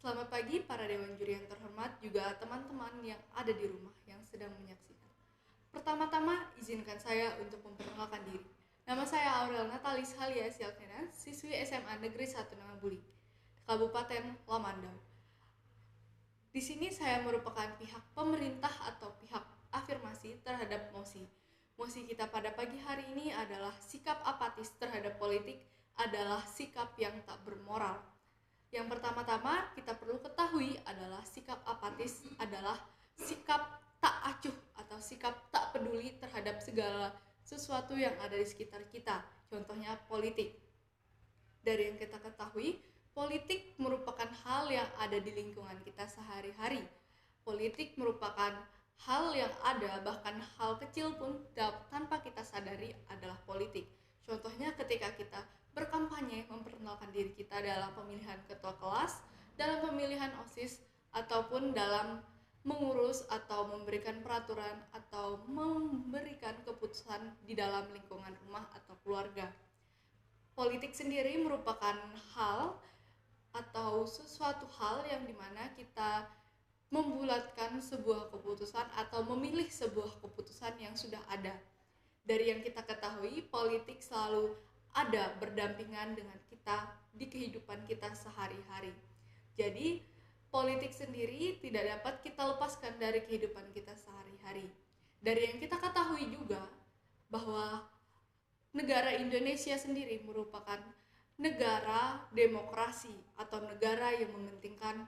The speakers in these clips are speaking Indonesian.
Selamat pagi para dewan juri yang terhormat, juga teman-teman yang ada di rumah yang sedang menyaksikan. Pertama-tama, izinkan saya untuk memperkenalkan diri. Nama saya Aurel Natalis Halia Sialkena, siswi SMA Negeri 1 Nangabuli, Kabupaten Lamandau. Di sini saya merupakan pihak pemerintah atau pihak afirmasi terhadap mosi. Mosi kita pada pagi hari ini adalah sikap apatis terhadap politik adalah sikap yang tak bermoral. Yang pertama-tama kita perlu ketahui adalah sikap apatis adalah sikap tak acuh atau sikap tak peduli terhadap segala sesuatu yang ada di sekitar kita. Contohnya politik. Dari yang kita ketahui, politik merupakan hal yang ada di lingkungan kita sehari-hari. Politik merupakan hal yang ada, bahkan hal kecil pun tanpa kita sadari adalah politik. Contohnya ketika kita berkampanye memperkenalkan diri kita dalam pemilihan ketua kelas, dalam pemilihan OSIS, ataupun dalam mengurus atau memberikan peraturan atau memberikan keputusan di dalam lingkungan rumah atau keluarga. Politik sendiri merupakan hal atau sesuatu hal yang dimana kita membulatkan sebuah keputusan atau memilih sebuah keputusan yang sudah ada. Dari yang kita ketahui, politik selalu ada berdampingan dengan kita di kehidupan kita sehari-hari. Jadi, politik sendiri tidak dapat kita lepaskan dari kehidupan kita sehari-hari. Dari yang kita ketahui juga bahwa negara Indonesia sendiri merupakan negara demokrasi atau negara yang mementingkan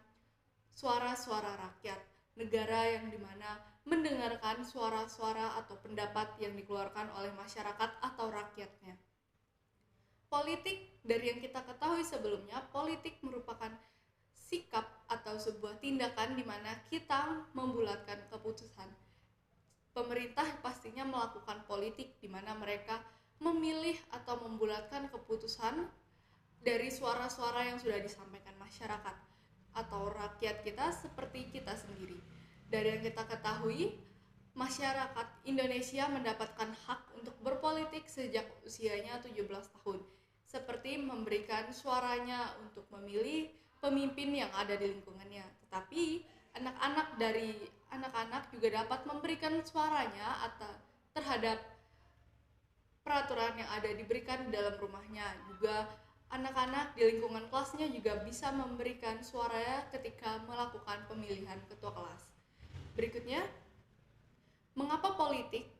suara-suara rakyat, negara yang dimana mendengarkan suara-suara atau pendapat yang dikeluarkan oleh masyarakat atau rakyatnya. Politik, dari yang kita ketahui sebelumnya, politik merupakan sikap atau sebuah tindakan di mana kita membulatkan keputusan. Pemerintah pastinya melakukan politik di mana mereka memilih atau membulatkan keputusan dari suara-suara yang sudah disampaikan masyarakat atau rakyat kita seperti kita sendiri. Dari yang kita ketahui, masyarakat Indonesia mendapatkan hak untuk berpolitik sejak usianya 17 tahun, seperti memberikan suaranya untuk memilih pemimpin yang ada di lingkungannya. Tetapi anak-anak juga dapat memberikan suaranya atau terhadap peraturan yang ada diberikan dalam rumahnya. Juga anak-anak di lingkungan kelasnya juga bisa memberikan suaranya ketika melakukan pemilihan ketua kelas. Berikutnya, mengapa politik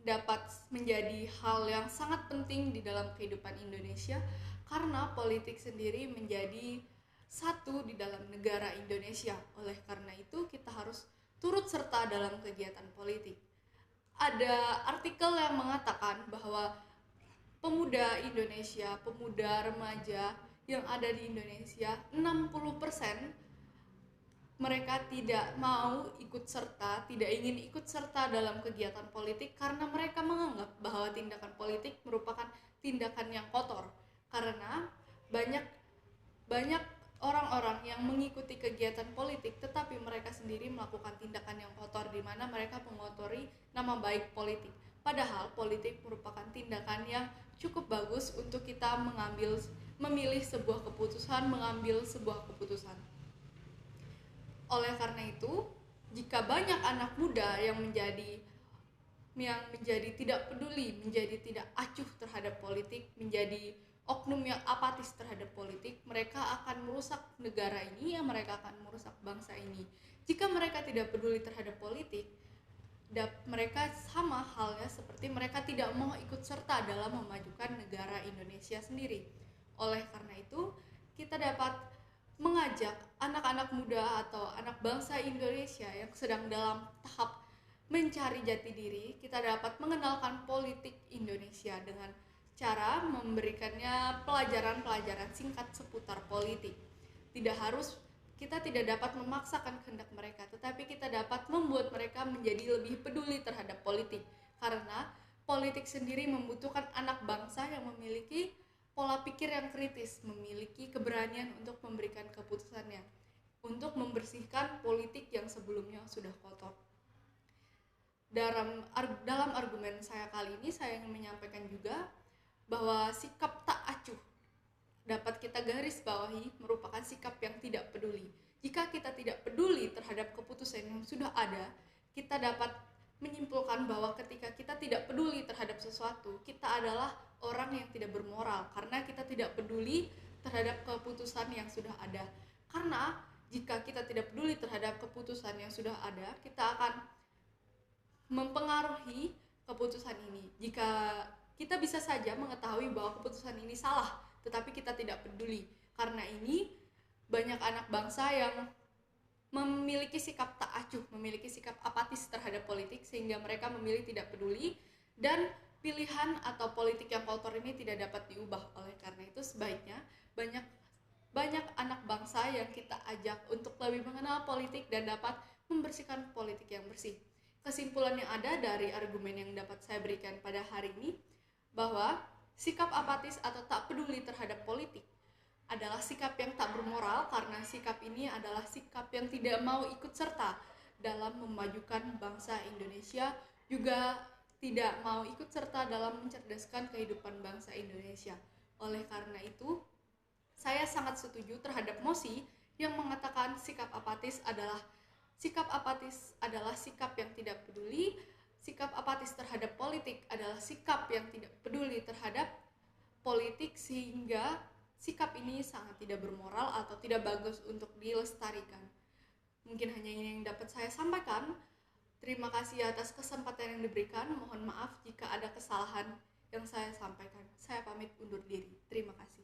dapat menjadi hal yang sangat penting di dalam kehidupan Indonesia? Karena politik sendiri menjadi satu di dalam negara Indonesia. Oleh karena itu, kita harus turut serta dalam kegiatan politik. Ada artikel yang mengatakan bahwa pemuda Indonesia, pemuda remaja yang ada di Indonesia, 60% mereka tidak mau ikut serta, tidak ingin ikut serta dalam kegiatan politik karena mereka menganggap bahwa tindakan politik merupakan tindakan yang kotor. Karena banyak orang-orang yang mengikuti kegiatan politik tetapi mereka sendiri melakukan tindakan yang kotor di mana mereka mengotori nama baik politik. Padahal politik merupakan tindakan yang cukup bagus untuk kita memilih sebuah keputusan, mengambil sebuah keputusan. Oleh karena itu, jika banyak anak muda yang menjadi tidak peduli, menjadi tidak acuh terhadap politik, menjadi oknum yang apatis terhadap politik, mereka akan merusak negara ini, mereka akan merusak bangsa ini. Jika mereka tidak peduli terhadap politik, mereka sama halnya seperti mereka tidak mau ikut serta dalam memajukan negara Indonesia sendiri. Oleh karena itu, kita dapat mengajak anak-anak muda atau anak bangsa Indonesia yang sedang dalam tahap mencari jati diri, kita dapat mengenalkan politik Indonesia dengan cara memberikannya pelajaran-pelajaran singkat seputar politik. Kita tidak dapat memaksakan kehendak mereka, tetapi kita dapat membuat mereka menjadi lebih peduli terhadap politik. Karena politik sendiri membutuhkan anak bangsa yang memiliki pola pikir yang kritis, memiliki keberanian untuk memberikan keputusannya, untuk membersihkan politik yang sebelumnya sudah kotor. Dalam argumen saya kali ini, saya ingin menyampaikan juga bahwa sikap tak acuh dapat kita garis bawahi merupakan sikap yang tidak peduli peduli. Jika kita tidak peduli terhadap keputusan yang sudah ada, kita dapat menyimpulkan bahwa ketika kita tidak peduli terhadap sesuatu, kita adalah orang yang tidak bermoral karena kita tidak peduli terhadap keputusan yang sudah ada. Karena jika kita tidak peduli terhadap keputusan yang sudah ada, kita akan mempengaruhi keputusan ini. Jika kita bisa saja mengetahui bahwa keputusan ini salah, tetapi kita tidak peduli. Karena ini banyak anak bangsa yang memiliki sikap tak acuh, memiliki sikap apatis terhadap politik, sehingga mereka memilih tidak peduli, dan pilihan atau politik yang kotor ini tidak dapat diubah. Oleh karena itu sebaiknya banyak anak bangsa yang kita ajak untuk lebih mengenal politik dan dapat membersihkan politik yang bersih. Kesimpulan yang ada dari argumen yang dapat saya berikan pada hari ini, bahwa sikap apatis atau tak peduli terhadap politik adalah sikap yang tak bermoral, karena sikap ini adalah sikap yang tidak mau ikut serta dalam memajukan bangsa Indonesia, juga tidak mau ikut serta dalam mencerdaskan kehidupan bangsa Indonesia. Oleh karena itu, saya sangat setuju terhadap mosi yang mengatakan sikap apatis adalah sikap yang tidak peduli. Sikap apatis terhadap politik adalah sikap yang tidak peduli terhadap politik, sehingga sikap ini sangat tidak bermoral atau tidak bagus untuk dilestarikan. Mungkin hanya ini yang dapat saya sampaikan. Terima kasih atas kesempatan yang diberikan. Mohon maaf jika ada kesalahan yang saya sampaikan. Saya pamit undur diri. Terima kasih.